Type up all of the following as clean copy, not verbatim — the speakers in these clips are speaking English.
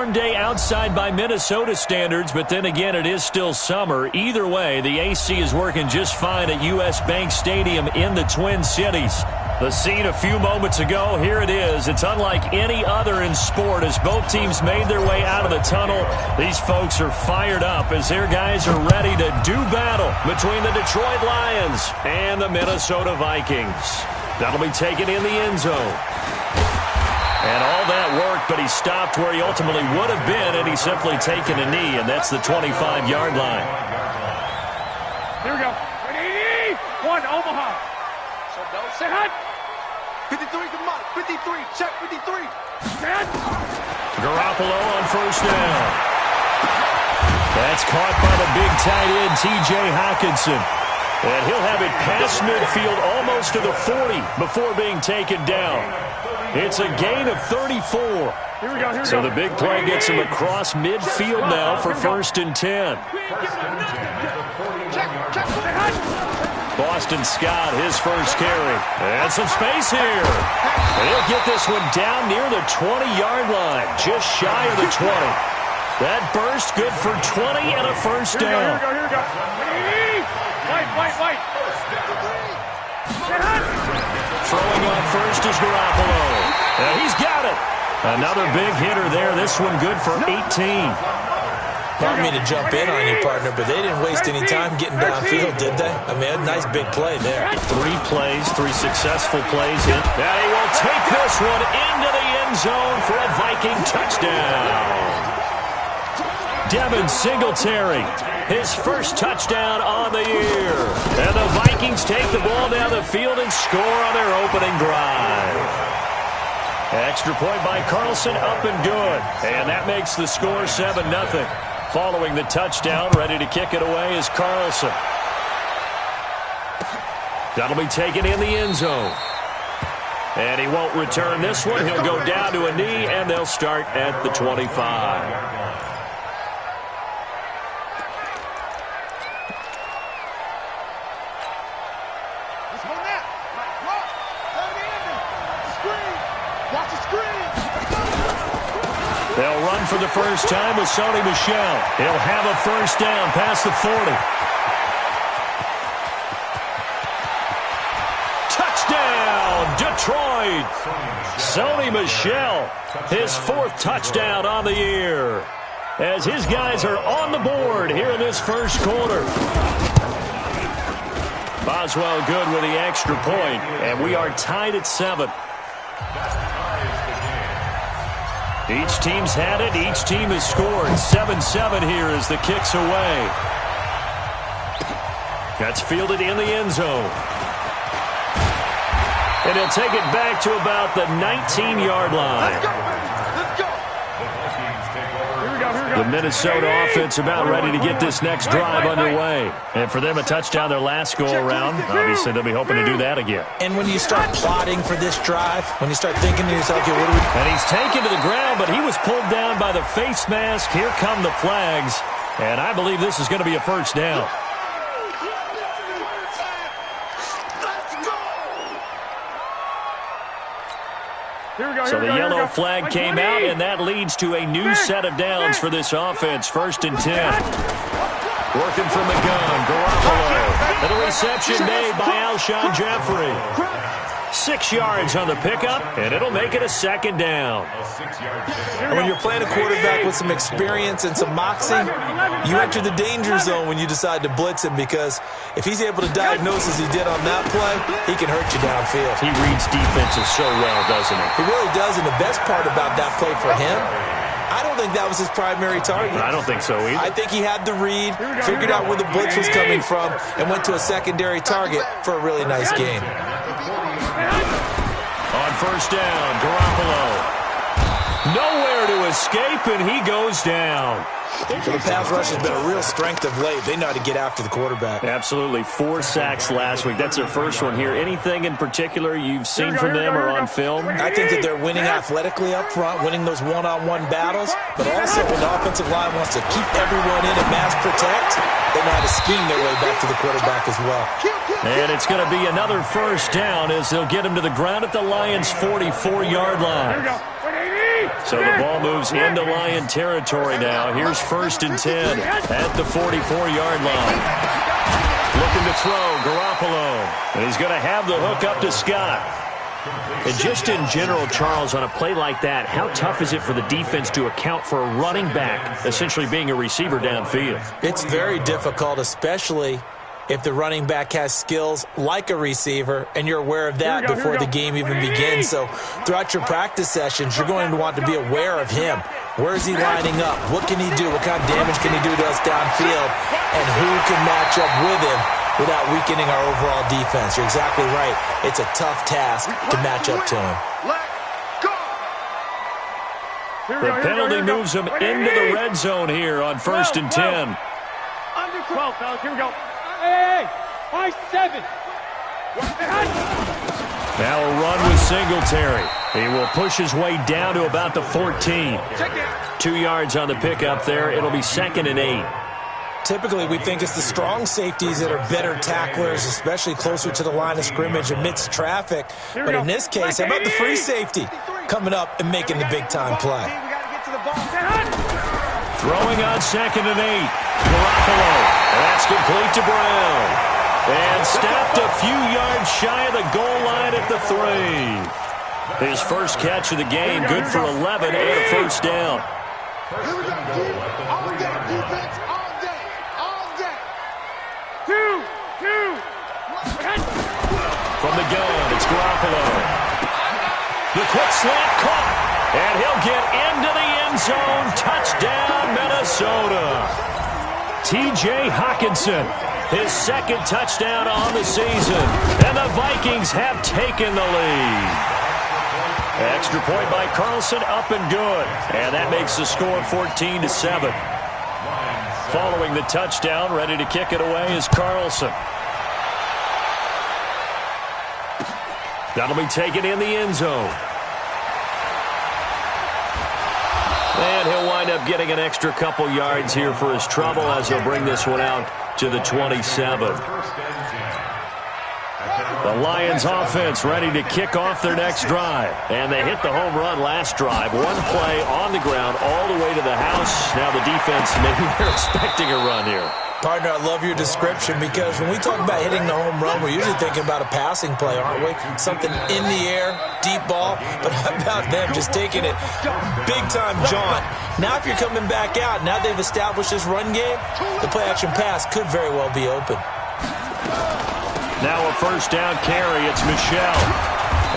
warm day outside by Minnesota standards, but then again, it is still summer. Either way, the AC is working just fine at U.S. Bank Stadium in the Twin Cities. The scene a few moments ago, here it is. It's unlike any other in sport as both teams made their way out of the tunnel. These folks are fired up as their guys are ready to do battle between the Detroit Lions and the Minnesota Vikings. That'll be taken in the end zone. And all that worked, but he stopped where he ultimately would have been, and he's simply taken a knee, and that's the 25-yard line. Here we go. 1, Omaha. So no, say hot. 53, come on. 53, check 53. Stand. Garoppolo on first down. That's caught by the big tight end, T.J. Hockenson. And he'll have it past midfield almost to the 40 before being taken down. It's a gain of 34. Here we go, so the big play gets him across midfield now for 1st and 10. Boston Scott, his first carry. And some space here. And he'll get this one down near the 20-yard line, just shy of the 20. That burst good for 20 and a first down. Here we go. White. Throwing on first is Garoppolo. And he's got it. Another big hitter there. This one good for 18. Not me to jump in on you, partner, but they didn't waste any time getting downfield, did they? I mean, a nice big play there. 3 plays, 3 successful plays. And he will take this one into the end zone for a Viking touchdown. Devin Singletary, his first touchdown on the year. And the Vikings take the ball down the field and score on their opening drive. Extra point by Carlson, up and good. And that makes the score 7-0. Following the touchdown, ready to kick it away is Carlson. That'll be taken in the end zone. And he won't return this one. He'll go down to a knee, and they'll start at the 25. They'll run for the first time with Sony Michel. He'll have a first down past the 40. Touchdown, Detroit! Sony Michel, his 4th touchdown on the year. As his guys are on the board here in this first quarter. Boswell good with the extra point, and we are tied at 7. Each team's had it. Each team has scored. 7-7 here as the kick's away. That's fielded in the end zone. And he'll take it back to about the 19-yard line. Let's go. The Minnesota offense about ready to get this next drive underway. And for them, a touchdown their last go-around. Obviously, they'll be hoping to do that again. And when you start plotting for this drive, when you start thinking to yourself, okay, what do we... And he's taken to the ground, but he was pulled down by the face mask. Here come the flags. And I believe this is going to be a first down. So the yellow flag came out, and that leads to a new set of downs for this offense. 1st and 10. Working from the gun, Garoppolo. And a reception made by Alshon Jeffrey. 6 yards on the pickup, and it'll make it a 2nd down. And when you're playing a quarterback with some experience and some moxie, you enter the danger zone when you decide to blitz him, because if he's able to diagnose as he did on that play, he can hurt you downfield. He reads defenses so well, doesn't he? He really does, and the best part about that play for him, I don't think that was his primary target. I don't think so either. I think he had the read, figured out where the blitz was coming from, and went to a secondary target for a really nice game. On first down, Garoppolo. Nowhere to escape, and he goes down. So the pass rush has been a real strength of late. They know how to get after the quarterback. Absolutely. 4 sacks last week. That's their first one here. Anything in particular you've seen from them or on film? I think that they're winning athletically up front, winning those one-on-one battles, but also when the offensive line wants to keep everyone in and mass protect, they know how to scheme their way back to the quarterback as well. And it's going to be another first down as they'll get him to the ground at the Lions' 44-yard line. Here we go. So the ball moves into Lion territory now. Here's 1st and 10 at the 44-yard line. Looking to throw, Garoppolo. And he's going to have the hook up to Scott. And just in general, Charles, on a play like that, how tough is it for the defense to account for a running back essentially being a receiver downfield? It's very difficult, especially if the running back has skills like a receiver, and you're aware of that before the game even begins. So throughout your practice sessions, you're going to want to be aware of him. Where is he lining up? What can he do? What kind of damage can he do to us downfield? And who can match up with him without weakening our overall defense? You're exactly right. It's a tough task to match up to him. The penalty moves him into the red zone here on 1st and 10. Under 12, fellas. Here we go. Hey, 5-7. Now a run with Singletary. He will push his way down to about the 14. 2 yards on the pickup there. It'll be 2nd and 8. Typically, we think it's the strong safeties that are better tacklers, especially closer to the line of scrimmage amidst traffic. But in this case, how about the free safety coming up and making the big-time play? Throwing on 2nd and 8. Garoppolo. That's complete to Brown. And stopped a few yards shy of the goal line at the 3. His first catch of the game, good for 11 and a 1st down. From the gun, it's Garoppolo. The quick slant caught, and he'll get into the end zone. Touchdown, Minnesota. T.J. Hockenson, his 2nd touchdown on the season, and the Vikings have taken the lead. Extra point by Carlson, up and good, and that makes the score 14-7. Following the touchdown, ready to kick it away is Carlson. That'll be taken in the end zone. And he'll wind up getting an extra couple yards here for his trouble as he'll bring this one out to the 27. The Lions offense ready to kick off their next drive. And they hit the home run last drive. One play on the ground all the way to the house. Now the defense, maybe they're expecting a run here. Partner, I love your description because when we talk about hitting the home run, we're usually thinking about a passing play, aren't we? Something in the air, deep ball. But how about them just taking it big-time jaunt? Now if you're coming back out, now they've established this run game, the play-action pass could very well be open. Now a 1st down carry. It's Michel.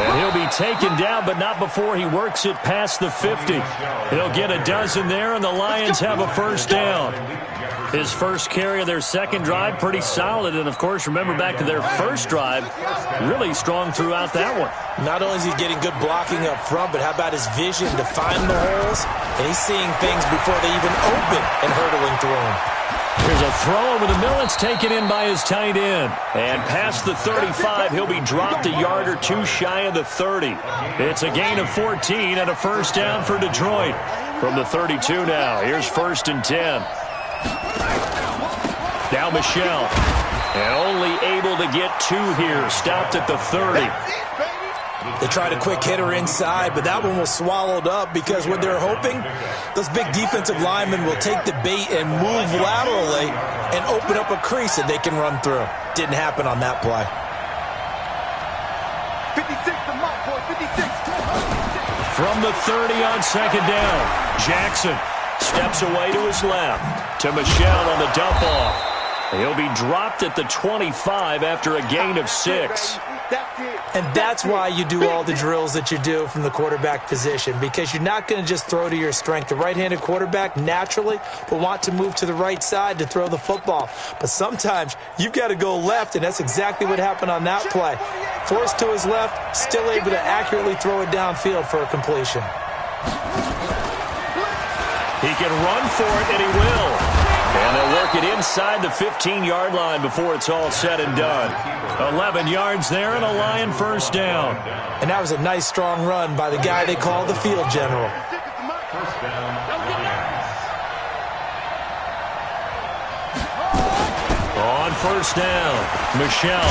And he'll be taken down, but not before he works it past the 50. He'll get a dozen there, and the Lions have a 1st down. His first carry of their 2nd drive, pretty solid. And, of course, remember back to their 1st drive, really strong throughout that one. Not only is he getting good blocking up front, but how about his vision to find the holes? And he's seeing things before they even open and hurtling through them. Here's a throw over the middle. It's taken in by his tight end. And past the 35, he'll be dropped a yard or 2 shy of the 30. It's a gain of 14 and a 1st down for Detroit. From the 32 now, here's 1st and 10. Now Michel. And only able to get 2 here. Stopped at the 30. They tried a quick hitter inside, but that one was swallowed up because what they're hoping, those big defensive linemen will take the bait and move laterally and open up a crease that they can run through. Didn't happen on that play. 56 to my boy, 56. From the 30 on 2nd down, Jackson steps away to his left to Michel on the dump off. He'll be dropped at the 25 after a gain of 6. And that's why you do all the drills that you do from the quarterback position, because you're not going to just throw to your strength. The right-handed quarterback naturally will want to move to the right side to throw the football. But sometimes you've got to go left, and that's exactly what happened on that play. Forced to his left, still able to accurately throw it downfield for a completion. He can run for it, and he will. And they'll work it inside the 15-yard line before it's all said and done. 11 yards there and a Lion 1st down. And that was a nice, strong run by the guy they call the field general. On 1st down, Michel.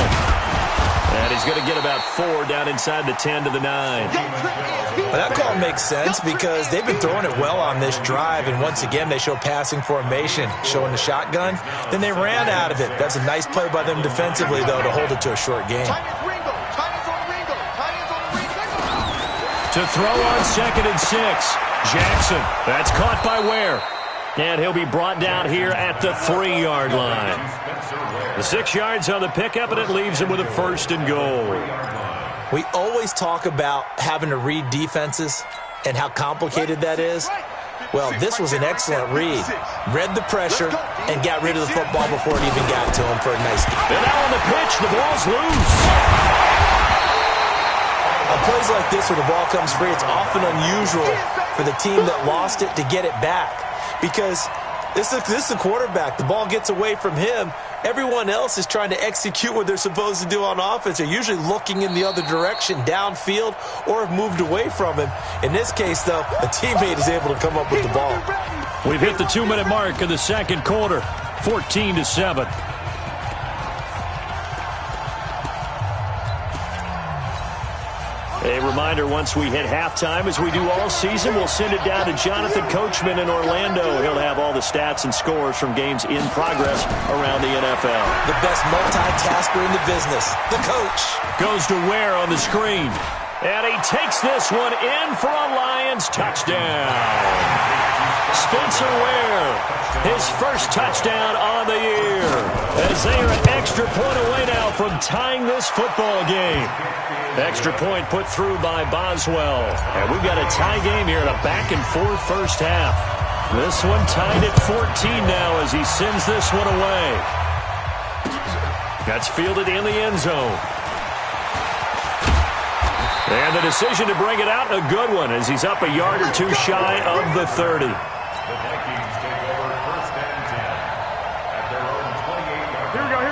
And he's going to get about 4 down inside the 10 to the 9. Well, that call makes sense because they've been throwing it well on this drive, and once again they show passing formation, showing the shotgun. Then they ran out of it. That's a nice play by them defensively, though, to hold it to a short game. To throw on 2nd and 6. Jackson. That's caught by Ware. And he'll be brought down here at the 3-yard line. The 6 yards on the pickup, and it leaves him with a 1st and goal. We always talk about having to read defenses and how complicated that is. Well, this was an excellent read. Read the pressure and got rid of the football before it even got to him for a nice game. And now on the pitch, the ball's loose. On plays like this where the ball comes free, it's often unusual for the team that lost it to get it back. Because this is the quarterback. The ball gets away from him. Everyone else is trying to execute what they're supposed to do on offense. They're usually looking in the other direction, downfield, or have moved away from him. In this case, though, a teammate is able to come up with the ball. We've hit the 2-minute mark in the 2nd quarter, 14-7. A reminder, once we hit halftime, as we do all season, we'll send it down to Jonathan Coachman in Orlando. He'll have all the stats and scores from games in progress around the NFL. The best multitasker in the business, the coach. Goes to Ware on the screen. And he takes this one in for a Lions touchdown. Spencer Ware, his first touchdown on the year. As they are an extra point away now from tying this football game. Extra point put through by Boswell. And we've got a tie game here in a back-and-forth first half. This one tied at 14 now as he sends this one away. That's fielded in the end zone. And the decision to bring it out, a good one, as he's up a yard or two shy of the 30.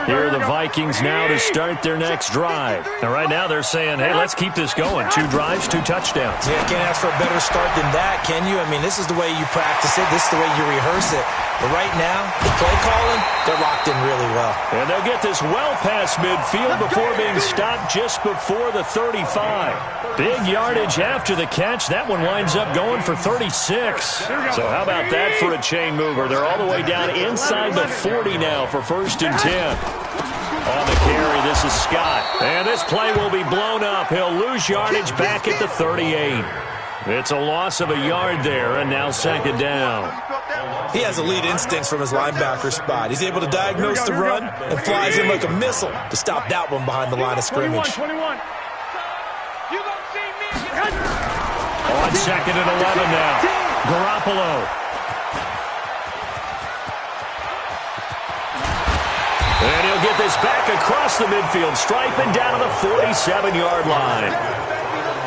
Here are the Vikings now to start their next drive. And right now they're saying, hey, let's keep this going. 2 drives, 2 touchdowns. Yeah, can't ask for a better start than that, can you? I mean, this is the way you practice it. This is the way you rehearse it. But right now, the play calling, they're locked in really well. And they'll get this well past midfield before being stopped just before the 35. Big yardage after the catch. That one winds up going for 36. So how about that for a chain mover? They're all the way down inside the 40 now for 1st and 10. On the carry, this is Scott. And this play will be blown up. He'll lose yardage back at the 38. It's a loss of a yard there, and now 2nd down. He has elite instincts from his linebacker spot. He's able to diagnose the run and flies in like a missile to stop that one behind the line of scrimmage. 21. You gonna see me? On 2nd and 11 now. Garoppolo. And he'll get this back across the midfield stripe and down to the 47-yard line.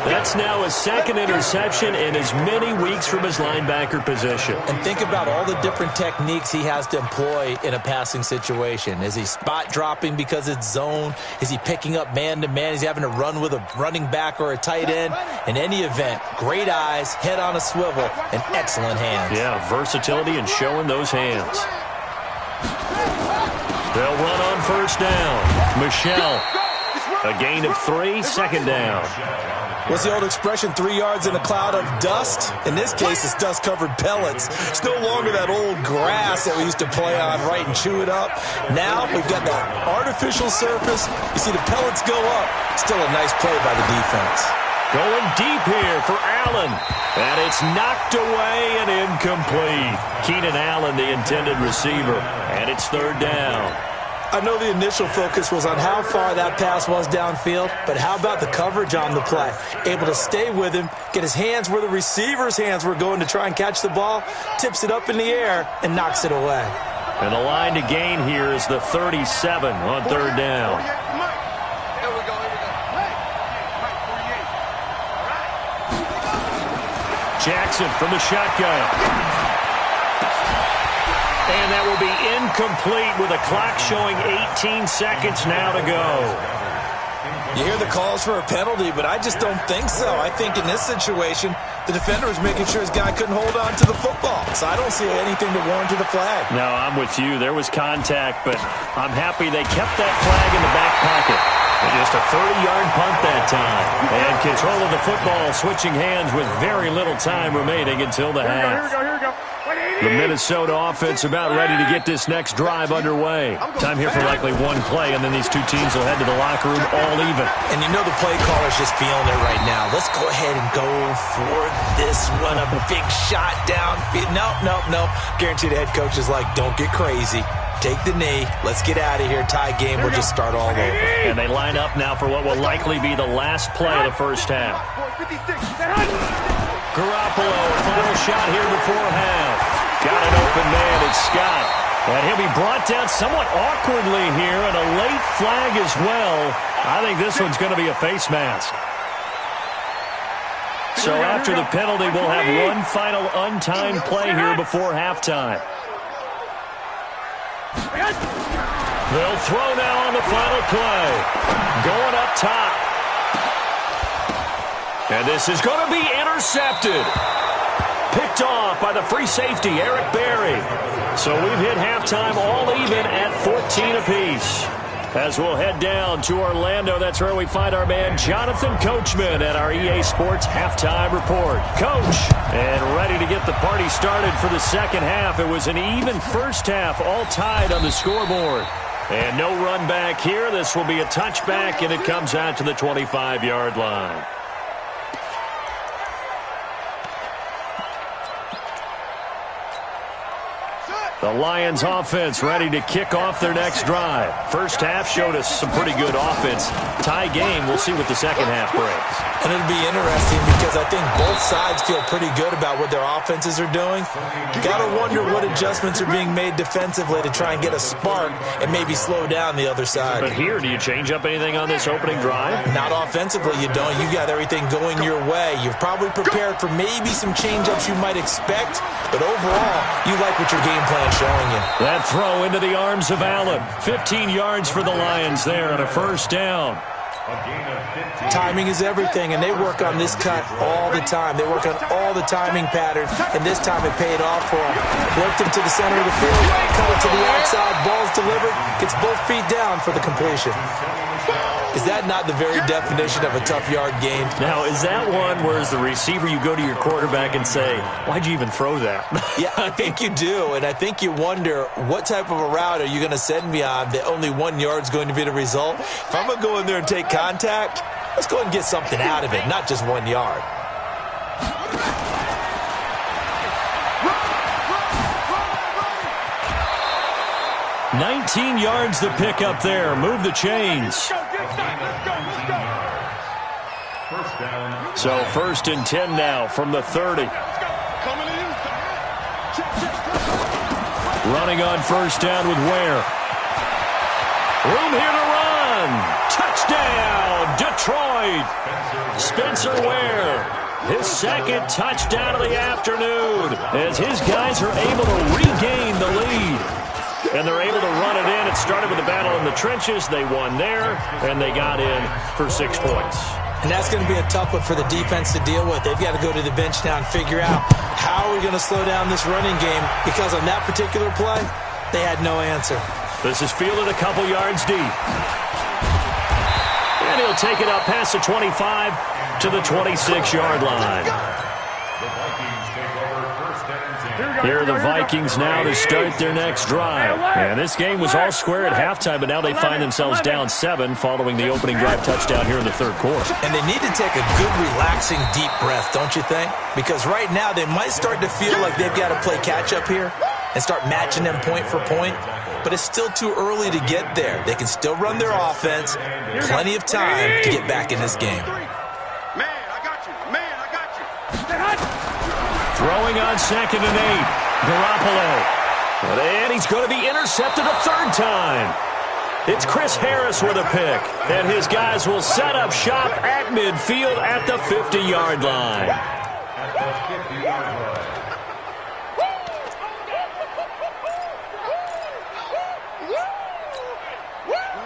That's now his 2nd interception in as many weeks from his linebacker position. And think about all the different techniques he has to employ in a passing situation. Is he spot dropping because it's zone? Is he picking up man-to-man? Is he having to run with a running back or a tight end? In any event, great eyes, head on a swivel, and excellent hands. Yeah, versatility and showing those hands. They'll run on 1st down. Michelle, a gain of 3, 2nd down. What's the old expression, 3 yards in a cloud of dust? In this case, it's dust-covered pellets. It's no longer that old grass that we used to play on, right, and chew it up. Now we've got that artificial surface. You see the pellets go up. Still a nice play by the defense. Going deep here for Allen. And it's knocked away and incomplete. Keenan Allen, the intended receiver. And it's 3rd down. I know the initial focus was on how far that pass was downfield, but how about the coverage on the play? Able to stay with him, get his hands where the receiver's hands were going to try and catch the ball, tips it up in the air, and knocks it away. And the line to gain here is the 37 on 3rd down. Jackson from the shotgun. And that will be incomplete with a clock showing 18 seconds now to go. You hear the calls for a penalty, but I just don't think so. I think in this situation, the defender was making sure his guy couldn't hold on to the football. So I don't see anything to warrant the flag. No, I'm with you. There was contact, but I'm happy they kept that flag in the back pocket. Just a 30-yard punt that time. And control of the football switching hands with very little time remaining until the half. Here we go. The Minnesota offense about ready to get this next drive underway. Time here for likely one play, and then these two teams will head to the locker room all even. And you know the play caller's just feeling it right now. Let's go ahead and go for this one. A big shot downfield. Nope. Guaranteed the head coach is like, don't get crazy. Take the knee. Let's get out of here. Tie game. We'll just start all over. And they line up now for what will likely be the last play of the first half. Garoppolo, final shot here before half. Got an open man. It's Scott. And he'll be brought down somewhat awkwardly here, and a late flag as well. I think this one's going to be a face mask. So after the penalty, we'll have one final untimed play here before halftime. They'll throw now on the final play. Going up top. And this is going to be intercepted. Picked off by the free safety, Eric Berry. So we've hit halftime all even at 14 apiece. As we'll head down to Orlando, that's where we find our man Jonathan Coachman at our EA Sports Halftime Report. Coach, and ready to get the party started for the second half. It was an even first half, all tied on the scoreboard. And no run back here. This will be a touchback, and it comes out to the 25-yard line. The Lions offense ready to kick off their next drive. First half showed us some pretty good offense. Tie game, we'll see what the second half brings. And it'll be interesting because I think both sides feel pretty good about what their offenses are doing. Got to wonder what adjustments are being made defensively to try and get a spark and maybe slow down the other side. But here, do you change up anything on this opening drive? Not offensively, you don't. You got everything going your way. You've probably prepared for maybe some change-ups you might expect, but overall, you like what your game plan showing you. That throw into the arms of Allen. 15 yards for the Lions there and a first down. Timing is everything, and they work on this cut all the time. They work on all the timing patterns, and this time it paid off for them. Worked him to the center of the field, cut it to the outside, ball's delivered, gets both feet down for the completion. Is that not the very definition of a tough yard gain? Now, is that one where as the receiver you go to your quarterback and say, why'd you even throw that? Yeah, I think you do, and I think you wonder what type of a route are you going to send me on that only 1 yard's going to be the result? If I'm going to go in there and take contact, let's go ahead and get something out of it, not just 1 yard. $19 yards to pick up there. Move the chains. So first and 10 now from the 30. Running on first down with Ware. Room here to run. Touchdown, Detroit. Spencer Ware. His second touchdown of the afternoon as his guys are able to regain the lead. And they're able to run it in. It started with a battle in the trenches. They won there, and they got in for 6 points. And that's going to be a tough one for the defense to deal with. They've got to go to the bench now and figure out how are we going to slow down this running game, because on that particular play, they had no answer. This is fielded a couple yards deep. And he'll take it up past the 25 to the 26-yard line. Here are the Vikings now to start their next drive. And this game was all square at halftime, but now they find themselves down 7 following the opening drive touchdown here in the third quarter. And they need to take a good, relaxing, deep breath, don't you think? Because right now they might start to feel like they've got to play catch-up here and start matching them point for point. But it's still too early to get there. They can still run their offense. Plenty of time to get back in this game. Throwing on 2nd and 8. Garoppolo. And he's going to be intercepted a third time. It's Chris Harris with a pick. And his guys will set up shop at midfield at the 50-yard line.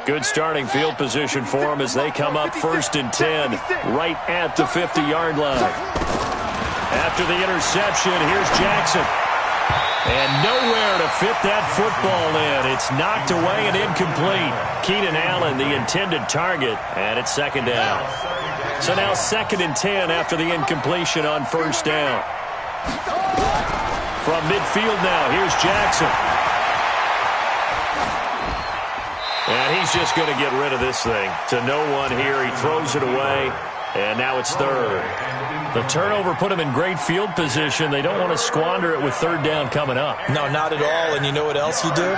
Good starting field position for them as they come up 1st and 10 right at the 50-yard line. After the interception, here's Jackson. And nowhere to fit that football in. It's knocked away and incomplete. Keenan Allen, the intended target, and it's second down. So now 2nd and 10 after the incompletion on first down. From midfield now, here's Jackson. And he's just going to get rid of this thing. To no one here. He throws it away, and now it's 3rd. The turnover put him in great field position. They don't want to squander it with 3rd down coming up. No, not at all. And you know what else you do?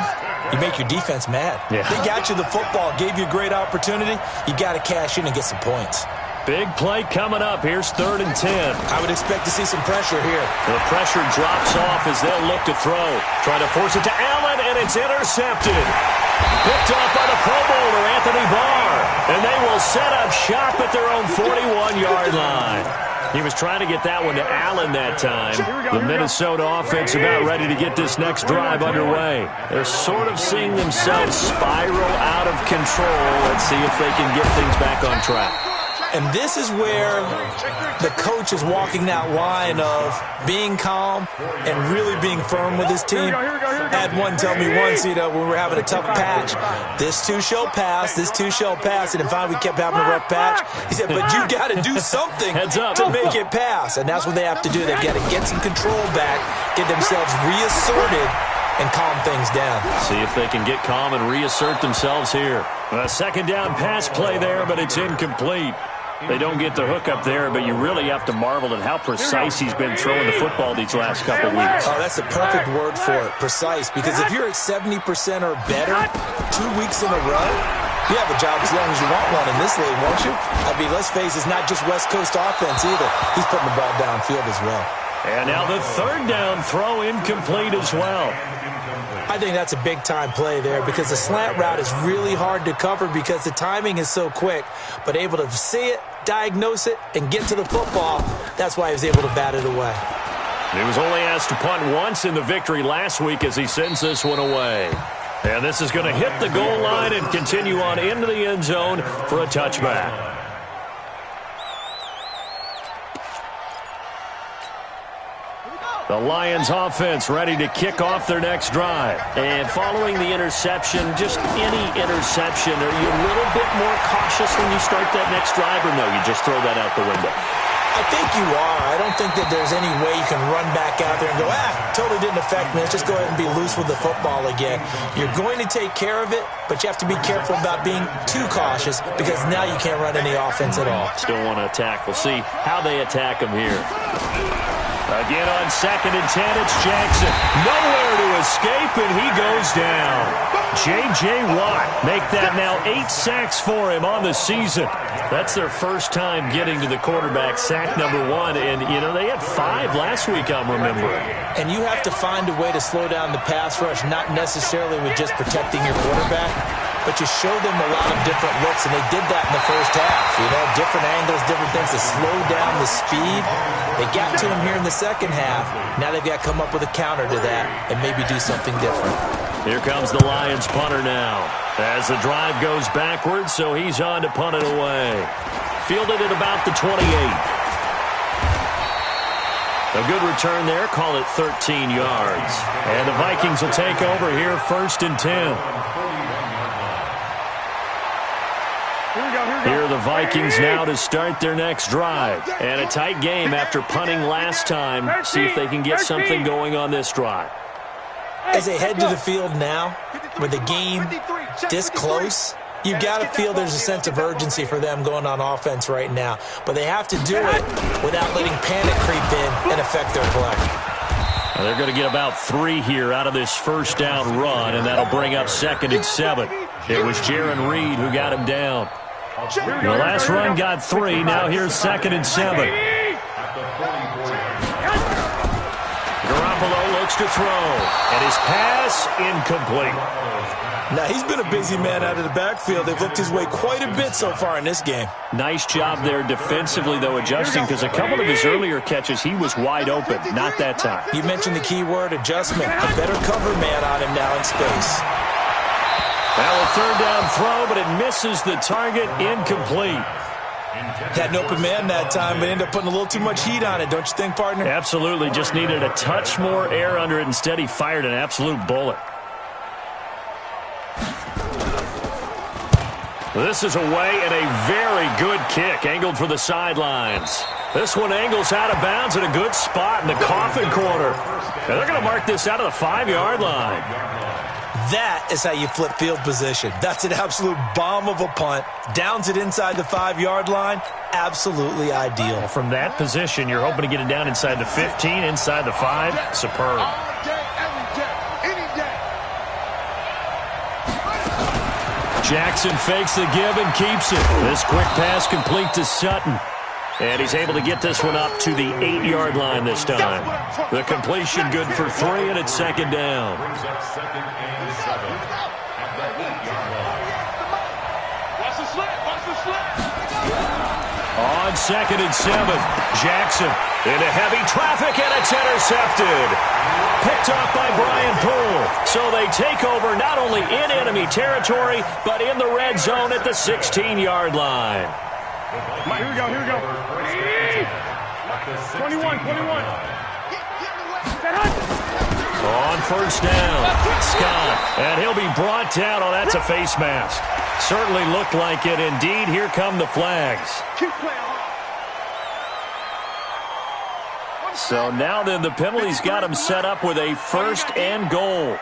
You make your defense mad. Yeah. They got you the football, gave you a great opportunity. You got to cash in and get some points. Big play coming up. Here's 3rd and 10. I would expect to see some pressure here. The pressure drops off as they'll look to throw. Trying to force it to Allen, and it's intercepted. Picked off by the Pro Bowler, Anthony Barr. And they will set up shop at their own 41-yard line. He was trying to get that one to Allen that time. The Minnesota offense about ready to get this next drive underway. They're sort of seeing themselves spiral out of control. Let's see if they can get things back on track. And this is where the coach is walking that line of being calm and really being firm with his team. I had one tell me once, when we were having a tough patch, this too shall pass, this too shall pass. And finally we kept having a rough patch. He said, but you got to do something to make it pass. And that's what they have to do. They've got to get some control back, get themselves reasserted, and calm things down. See if they can get calm and reassert themselves here. A 2nd down pass play there, but it's incomplete. They don't get the hook up there, but you really have to marvel at how precise he's been throwing the football these last couple weeks. Oh, that's the perfect word for it, precise. Because if you're at 70% or better 2 weeks in a row, you have a job as long as you want one in this league, won't you? I mean, let's face it, it's not just West Coast offense either. He's putting the ball downfield as well. And now the 3rd down throw incomplete as well. I think that's a big-time play there because the slant route is really hard to cover because the timing is so quick. But able to see it, diagnose it, and get to the football, that's why he was able to bat it away. He was only asked to punt once in the victory last week as he sends this one away. And this is going to hit the goal line and continue on into the end zone for a touchback. The Lions offense ready to kick off their next drive. And following the interception, just any interception, are you a little bit more cautious when you start that next drive, or no, you just throw that out the window? I think you are. I don't think that there's any way you can run back out there and go, totally didn't affect me. Let's just go ahead and be loose with the football again. You're going to take care of it, but you have to be careful about being too cautious because now you can't run any offense at all. Still want to attack. We'll see how they attack him here. Again on 2nd and 10, it's Jackson. Nowhere to escape, and he goes down. J.J. Watt make that now 8 sacks for him on the season. That's their first time getting to the quarterback, sack number 1. And, they had 5 last week, I'm remembering. And you have to find a way to slow down the pass rush, not necessarily with just protecting your quarterback, but you show them a lot of different looks, and they did that in the first half. Different angles, different things to slow down the speed. They got to him here in the second half. Now they've got to come up with a counter to that and maybe do something different. Here comes the Lions punter now. As the drive goes backwards, so he's on to punt it away. Fielded at about the 28. A good return there. Call it 13 yards. And the Vikings will take over here 1st and 10. Here are the Vikings now to start their next drive. And a tight game after punting last time. See if they can get something going on this drive. As they head to the field now, with the game this close, you've got to feel there's a sense of urgency for them going on offense right now. But they have to do it without letting panic creep in and affect their play. Well, they're going to get about 3 here out of this first down run, and that'll bring up 2nd and 7. It was Jaron Reed who got him down. The last run got 3. Now here's 2nd and 7. Garoppolo looks to throw, and his pass incomplete. Now, he's been a busy man out of the backfield. They've looked his way quite a bit so far in this game. Nice job there defensively, though, adjusting, because a couple of his earlier catches, he was wide open. Not that time. You mentioned the key word, adjustment. A better cover man on him now in space. Now a 3rd down throw, but it misses the target, incomplete. Had an open man that time, but ended up putting a little too much heat on it, don't you think, partner? Absolutely. Just needed a touch more air under it. Instead, he fired an absolute bullet. This is away and a very good kick, angled for the sidelines. This one angles out of bounds at a good spot in the coffin corner. And they're going to mark this out of the 5-yard line. That is how you flip field position. That's an absolute bomb of a punt. Downs it inside the 5-yard line. Absolutely ideal. From that position, you're hoping to get it down inside the 15, inside the 5. Superb. Jackson fakes the give and keeps it. This quick pass complete to Sutton. And he's able to get this one up to the 8-yard line this time. The completion good for 3, and it's second down. On 2nd and 7, Jackson into heavy traffic, and it's intercepted. Picked off by Brian Poole. So they take over not only in enemy territory, but in the red zone at the 16-yard line. Here we go. 21. On first down, Scott. And he'll be brought down. Oh, that's a face mask. Certainly looked like it. Indeed, here come the flags. So now then the penalty's got him set up with a 1st and goal.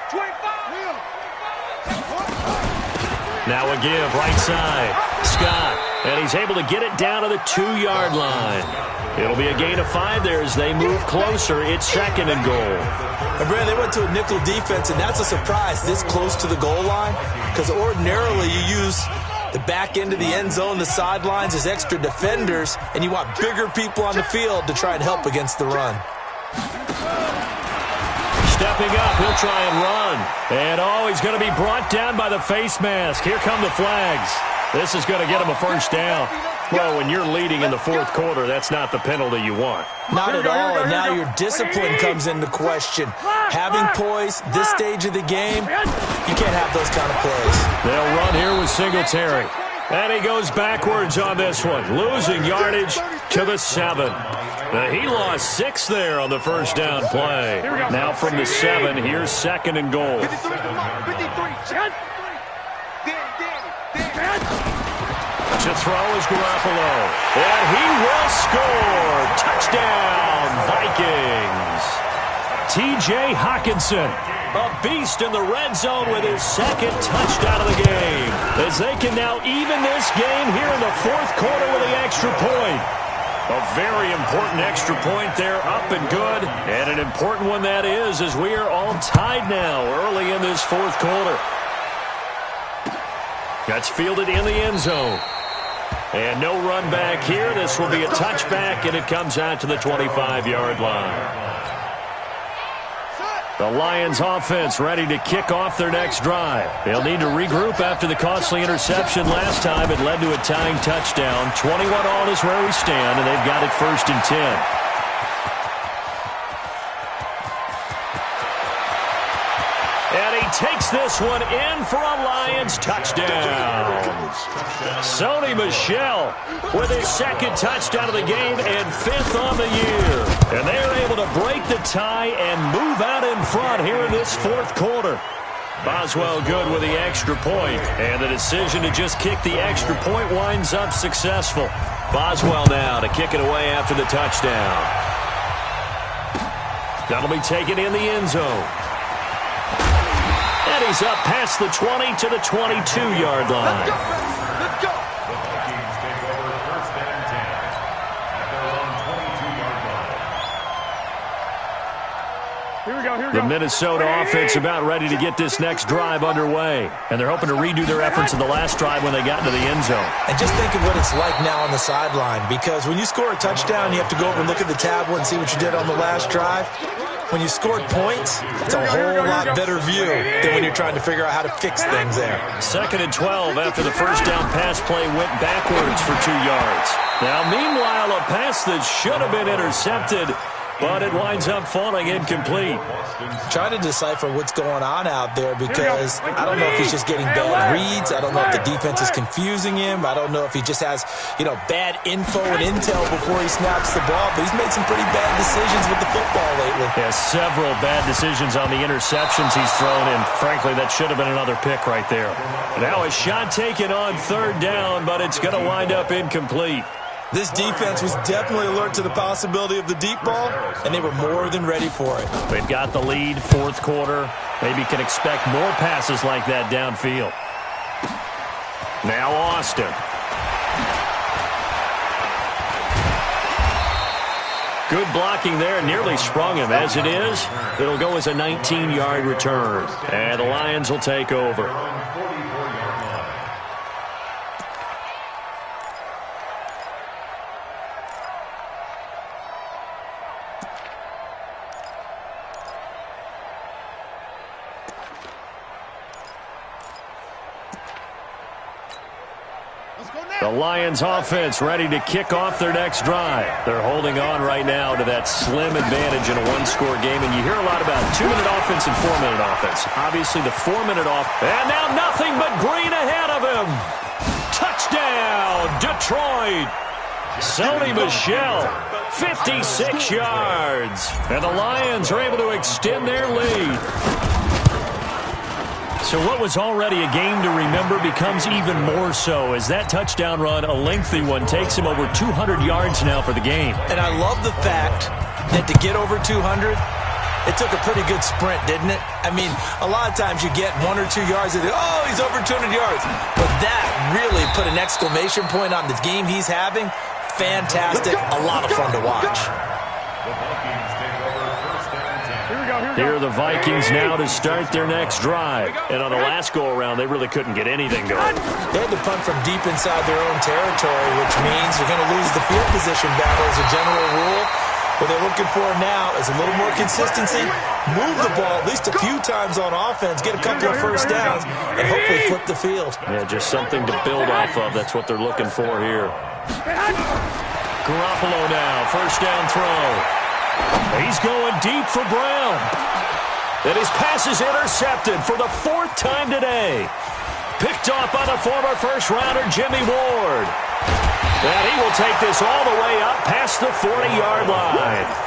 Now a give, right side. Scott. And he's able to get it down to the 2-yard line. It'll be a gain of 5 there as they move closer. It's 2nd and goal. And Brad, they went to a nickel defense, and that's a surprise this close to the goal line, because ordinarily you use the back end of the end zone, the sidelines as extra defenders, and you want bigger people on the field to try and help against the run. Stepping up, he'll try and run. And he's going to be brought down by the face mask. Here come the flags. This is going to get him a 1st down. Well, when you're leading in the 4th quarter, that's not the penalty you want. Not at all, and now your discipline comes into question. Having poise this stage of the game, you can't have those kind of plays. They'll run here with Singletary. And he goes backwards on this one, losing yardage to the 7. He lost 6 there on the 1st down play. Now from the 7, here's 2nd and goal. To throw is Garoppolo. And he will score. Touchdown, Vikings. T.J. Hockenson, a beast in the red zone with his 2nd touchdown of the game. As they can now even this game here in the 4th quarter with the extra point. A very important extra point there, up and good. And an important one that is, as we are all tied now early in this 4th quarter. That's fielded in the end zone. And no run back here. This will be a touchback, and it comes out to the 25-yard line. The Lions offense ready to kick off their next drive. They'll need to regroup after the costly interception last time. It led to a tying touchdown. 21-all is where we stand, and they've got it 1st and 10. Takes this one in for a Lions touchdown. Sony Michel with his 2nd touchdown of the game and 5th on the year. And they are able to break the tie and move out in front here in this 4th quarter. Boswell good with the extra point, and the decision to just kick the extra point winds up successful. Boswell now to kick it away after the touchdown. That'll be taken in the end zone. And he's up past the 20 to the 22-yard line. Let's go. Here we go. The Minnesota offense about ready to get this next drive underway. And they're hoping to redo their efforts in the last drive when they got into the end zone. And just think of what it's like now on the sideline, because when you score a touchdown, you have to go over and look at the tablet and see what you did on the last drive. When you scored points, it's a whole lot better view than when you're trying to figure out how to fix things there. 2nd and 12 after the 1st down pass play went backwards for 2 yards. Now, meanwhile, a pass that should have been intercepted but it winds up falling incomplete. Trying to decipher what's going on out there because I don't know if he's just getting bad reads. I don't know if the defense is confusing him. I don't know if he just has, bad info and intel before he snaps the ball. But he's made some pretty bad decisions with the football lately. Yeah, several bad decisions on the interceptions he's thrown, and frankly, that should have been another pick right there. Now a shot taken on third down, but it's going to wind up incomplete. This defense was definitely alert to the possibility of the deep ball, and they were more than ready for it. They've got the lead, fourth quarter. Maybe can expect more passes like that downfield. Now Austin. Good blocking there, nearly sprung him. As it is, it'll go as a 19-yard return. And the Lions will take over. The Lions offense ready to kick off their next drive. They're holding on right now to that slim advantage in a one-score game, and you hear a lot about 2-minute offense and 4-minute offense. Obviously, the 4-minute off, and now nothing but green ahead of him. Touchdown, Detroit. Sony Michel, 56 yards. And the Lions are able to extend their lead. So what was already a game to remember becomes even more so as that touchdown run, a lengthy one, takes him over 200 yards now for the game. And I love the fact that to get over 200, it took a pretty good sprint, didn't it? I mean, a lot of times you get 1 or 2 yards and oh, he's over 200 yards. But that really put an exclamation point on the game he's having. Fantastic. A lot of fun to watch. Here are the Vikings now to start their next drive. And on the last go-around, they really couldn't get anything going. They had to punt from deep inside their own territory, which means you're going to lose the field position battle as a general rule. What they're looking for now is a little more consistency, move the ball at least a few times on offense, get a couple of first downs, and hopefully flip the field. Yeah, just something to build off of. That's what they're looking for here. Garoppolo now, first down throw. He's going deep for Brown. And his pass is intercepted for the 4th time today. Picked off by the former first-rounder Jimmy Ward. And he will take this all the way up past the 40-yard line.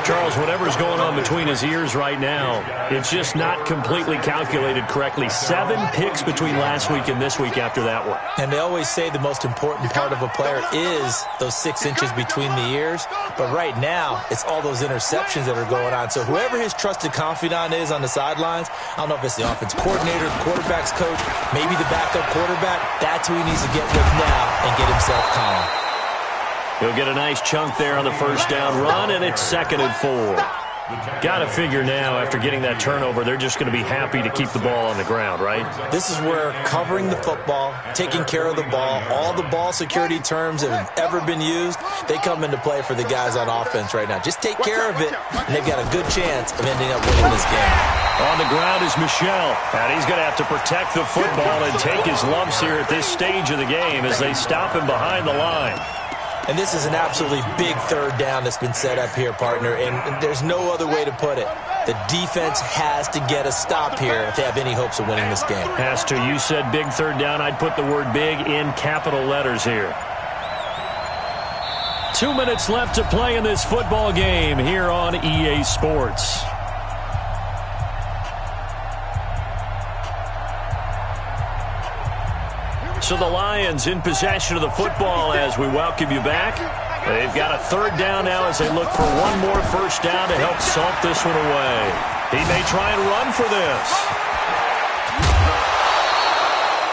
Charles, whatever's going on between his ears right now, it's just not completely calculated correctly. 7 picks between last week and this week after that one. And they always say the most important part of a player is those 6 inches between the ears. But right now, it's all those interceptions that are going on. So whoever his trusted confidant is on the sidelines, I don't know if it's the offense coordinator, the quarterback's coach, maybe the backup quarterback, that's who he needs to get with now and get himself calm. He'll get a nice chunk there on the first down run, and it's 2nd and 4. Got to figure now, after getting that turnover, they're just going to be happy to keep the ball on the ground, right? This is where covering the football, taking care of the ball, all the ball security terms that have ever been used, they come into play for the guys on offense right now. Just take care of it, and they've got a good chance of ending up winning this game. On the ground is Michel, and he's going to have to protect the football and take his lumps here at this stage of the game as they stop him behind the line. And this is an absolutely big 3rd down that's been set up here, partner, and there's no other way to put it. The defense has to get a stop here if they have any hopes of winning this game. Has to. You said big 3rd down. I'd put the word big in capital letters here. 2 minutes left to play in this football game here on EA Sports. So the Lions in possession of the football as we welcome you back. They've got a 3rd down now as they look for one more first down to help salt this one away. He may try and run for this.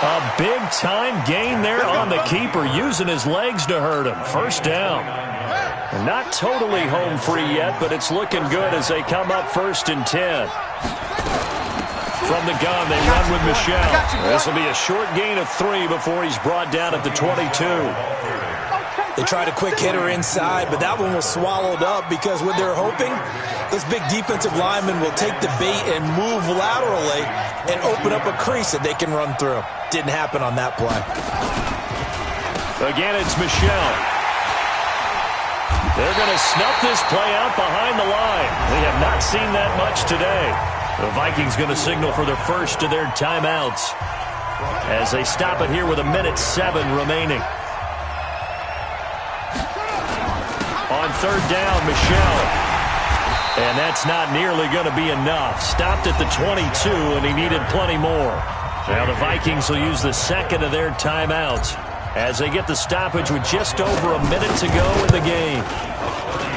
A big-time gain there on the keeper, using his legs to hurt him. First down. Not totally home free yet, but it's looking good as they come up 1st and 10. From the gun, they run with Michel. This will be a short gain of 3 before he's brought down at the 22. They tried a quick hitter inside, but that one was swallowed up because what they're hoping, those big defensive linemen will take the bait and move laterally and open up a crease that they can run through. Didn't happen on that play. Again, it's Michel. They're going to snuff this play out behind the line. We have not seen that much today. The Vikings going to signal for their first of their timeouts as they stop it here with 1:07 remaining. On third down, Michel. And that's not nearly going to be enough. Stopped at the 22, and he needed plenty more. Now the Vikings will use the second of their timeouts as they get the stoppage with just over 1 minute to go in the game.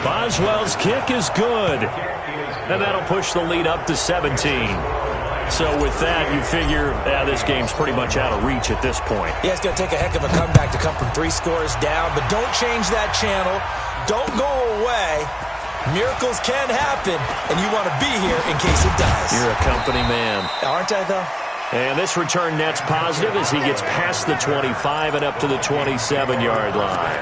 Boswell's kick is good. And that'll push the lead up to 17. So with that, you figure this game's pretty much out of reach at this point. Yeah, it's going to take a heck of a comeback to come from 3 scores down. But don't change that channel. Don't go away. Miracles can happen, and you want to be here in case it does. You're a company man. Aren't I, though? And this return net's positive as he gets past the 25 and up to the 27-yard line.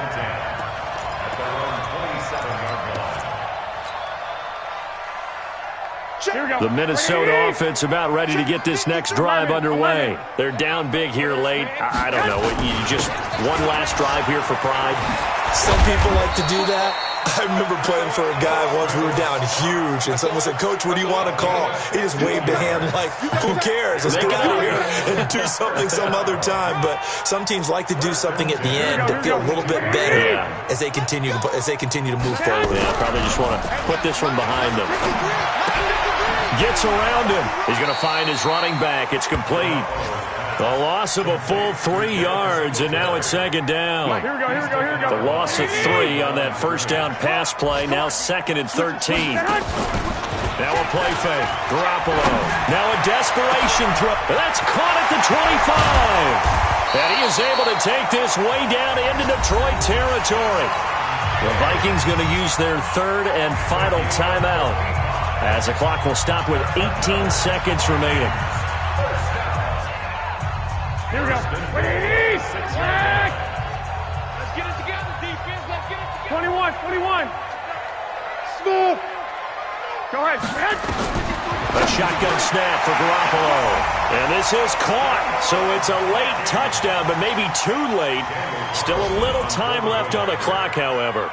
The Minnesota offense about ready to get this next drive underway. They're down big here late. I don't know. You just one last drive here for pride? Some people like to do that. I remember playing for a guy once. We were down huge, and someone said, "Coach, what do you want to call?" He just waved a hand like, "Who cares? Let's get out of here and do something some other time." But some teams like to do something at the end to feel a little bit better as they continue to move forward. Yeah, probably just want to put this one behind them. Gets around him. He's going to find his running back. It's complete. The loss of a full 3 yards, and now it's second down. Here we go. The loss of 3 on that first down pass play. Now second and 13. Now a play fake. Garoppolo. Now a desperation throw. That's caught at the 25. And he is able to take this way down into Detroit territory. The Vikings going to use their third and final timeout as the clock will stop with 18 seconds remaining. Here we go. 20. Let's get it together, defense. Let's get it together. 21. Smooth. Go ahead. A shotgun snap for Garoppolo. And this is caught. So it's a late touchdown, but maybe too late. Still a little time left on the clock, however.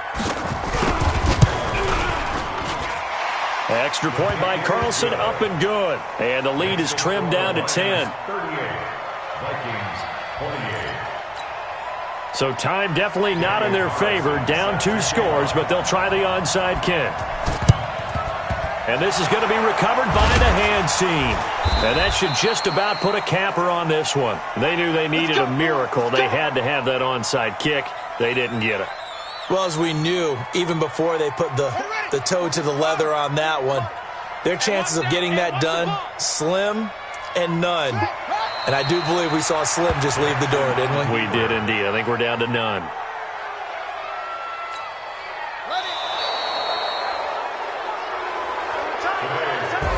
Extra point by Carlson, up and good. And the lead is trimmed down to 10. So time definitely not in their favor. Down 2 scores, but they'll try the onside kick. And this is going to be recovered by the hands team. And that should just about put a capper on this one. They knew they needed a miracle. They had to have that onside kick. They didn't get it. Well, as we knew, even before they put the toe to the leather on that one, their chances of getting that done, slim and none. And I do believe we saw Slim just leave the door, didn't we? We did indeed. I think we're down to none.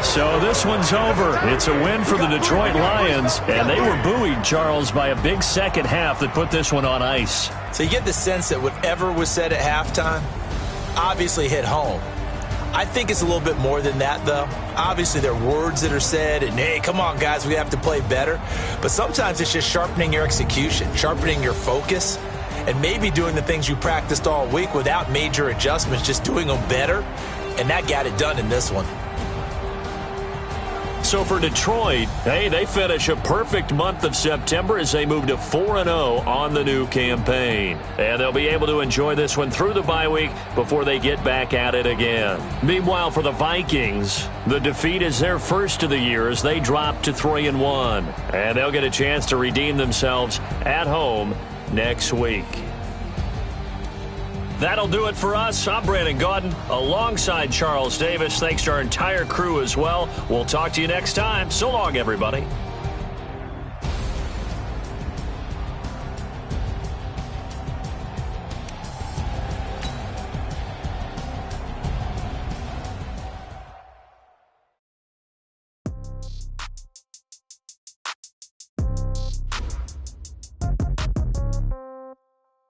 So this one's over. It's a win for the Detroit Lions, and they were buoyed, Charles, by a big second half that put this one on ice. So you get the sense that whatever was said at halftime obviously hit home. I think it's a little bit more than that, though. Obviously, there are words that are said, and, hey, come on, guys, we have to play better. But sometimes it's just sharpening your execution, sharpening your focus, and maybe doing the things you practiced all week without major adjustments, just doing them better. And that got it done in this one. So for Detroit, hey, they finish a perfect month of September as they move to 4-0 on the new campaign. And they'll be able to enjoy this one through the bye week before they get back at it again. Meanwhile, for the Vikings, the defeat is their first of the year as they drop to 3-1. And they'll get a chance to redeem themselves at home next week. That'll do it for us. I'm Brandon Gaudin alongside Charles Davis. Thanks to our entire crew as well. We'll talk to you next time. So long, everybody.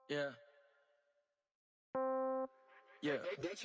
Yeah. Yeah. Hey,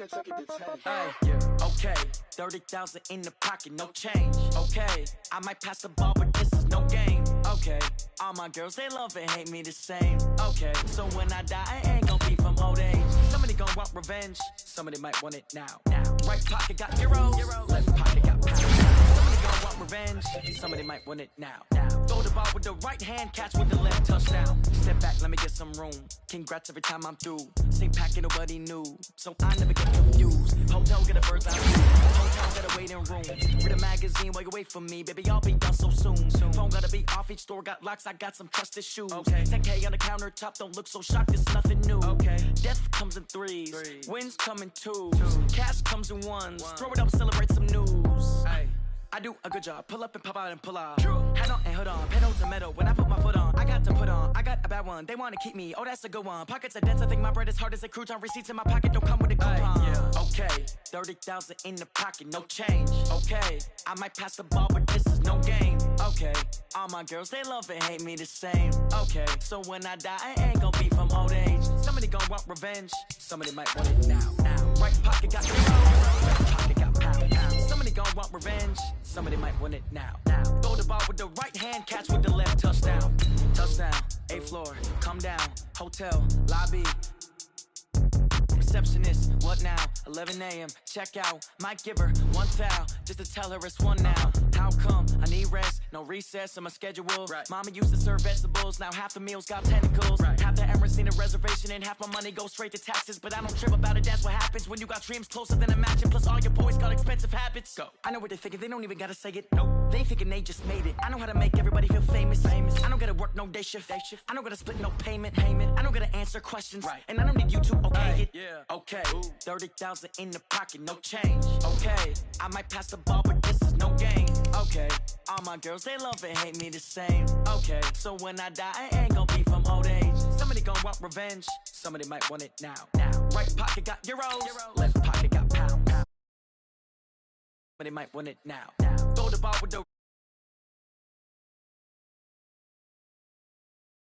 yeah. Okay. 30,000 in the pocket, no change. Okay. I might pass the ball, but this is no game. Okay, all my girls, they love and hate me the same. Okay, so when I die, I ain't gon' be from old age. Somebody gon' want revenge, somebody might want it now. Right pocket got euros, left pocket got pounds. Somebody gon' want revenge, somebody might want it now. Throw the ball with the right hand, catch with the left, touchdown. Step back, let me get some room. Congrats every time I'm through. Same packet, nobody knew, so I never get confused. Hotel, get a bird's eye view. Hotel, got a waiting room. Read a magazine while you wait for me, baby, I'll be done so soon. Phone gotta be off, each store got locks, I got some trusted shoes. 10K on the countertop, don't look so shocked, it's nothing new. Death comes in threes, wins come in twos, cash comes in ones. Throw it up, celebrate some news. I do a good job, pull up and pop out and pull out. Head on and hood on, pedal to metal. When I put my foot on, I got to put on. I got a bad one, they wanna keep me, oh that's a good one. Pockets are dense, I think my bread is hard as a crouton. Receipts in my pocket don't come with a coupon. Okay, 30,000 in the pocket, no change. Okay, I might pass the ball, but this is no game. Okay, all my girls, they love and hate me the same. Okay, so when I die, I ain't gon' be from old age. Somebody gon' want revenge, somebody might want it now. Right pocket got euros, left pocket got pounds. Somebody gon' want revenge, somebody might want it now. Throw the ball with the right hand, catch with the left, touchdown. Touchdown, 8th floor, come down, hotel, lobby. Receptionist, what now? 11 a.m. check out. Might give her one foul just to tell her it's one now. How come? I need rest, no recess on my schedule. Mama used to serve vegetables, now half the meals got tentacles. Half the Emirates need a reservation and half my money goes straight to taxes. But I don't trip about it, that's what happens when you got dreams closer than a mansion. Plus all your boys got expensive habits. Go. I know what they're thinking, they don't even gotta say it. Nope. They thinking they just made it. I know how to make everybody feel famous. I don't gotta work no day shift. I don't gotta split no payment. I don't gotta answer questions. And I don't need you to okay it. Okay, 30,000 in the pocket, no change. Okay, I might pass the ball, but this is no game. Okay, all my girls, they love and hate me the same. Okay, so when I die, I ain't gon' be from old age. Somebody gon' want revenge, somebody might want it now. Right pocket got euros, left pocket got pounds. Somebody might want it now. Throw the ball with the